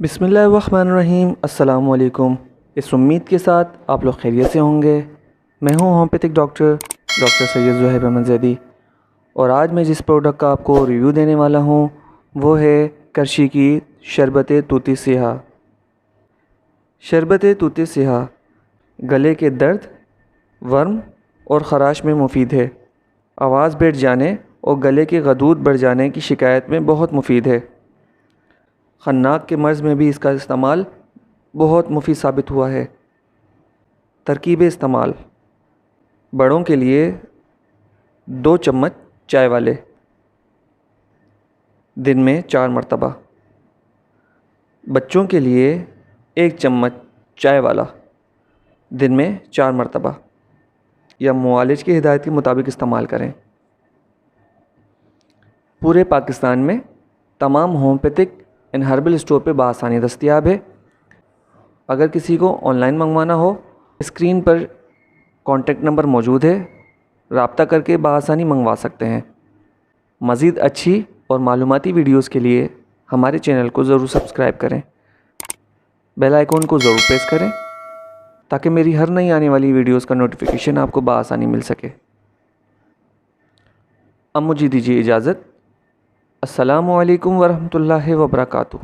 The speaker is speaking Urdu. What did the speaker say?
بسم اللہ الرحمن الرحیم۔ السلام علیکم۔ اس امید کے ساتھ آپ لوگ خیریت سے ہوں گے۔ میں ہوں ہومیوپیتھک ڈاکٹر سید زہیب احمد زیدی، اور آج میں جس پروڈکٹ کا آپ کو ریویو دینے والا ہوں وہ ہے کرشی کی شربت توت سیاہ۔ شربت توت سیاہ گلے کے درد، ورم اور خراش میں مفید ہے۔ آواز بیٹھ جانے اور گلے کے غدود بڑھ جانے کی شکایت میں بہت مفید ہے۔ خناق کے مرض میں بھی اس کا استعمال بہت مفید ثابت ہوا ہے۔ ترکیب استعمال: بڑوں کے لیے 2 چمچ چائے والے، دن میں 4 مرتبہ۔ بچوں کے لیے 1 چمچ چائے والا، دن میں 4 مرتبہ، یا معالج کی ہدایت کے مطابق استعمال کریں۔ پورے پاکستان میں تمام ہومیوپیتھک اینڈ ہربل اسٹور پہ بآسانی دستیاب ہے۔ اگر کسی کو آن لائن منگوانا ہو، اسکرین پر کانٹیکٹ نمبر موجود ہے، رابطہ کر کے بآسانی منگوا سکتے ہیں۔ مزید اچھی اور معلوماتی ویڈیوز کے لیے ہمارے چینل کو ضرور سبسکرائب کریں، بیل آئیکن کو ضرور پریس کریں تاکہ میری ہر نئی آنے والی ویڈیوز کا نوٹیفیکیشن آپ کو بآسانی مل سکے۔ اب مجھے دیجیے اجازت۔ السلام علیکم ورحمۃ اللہ وبرکاتہ۔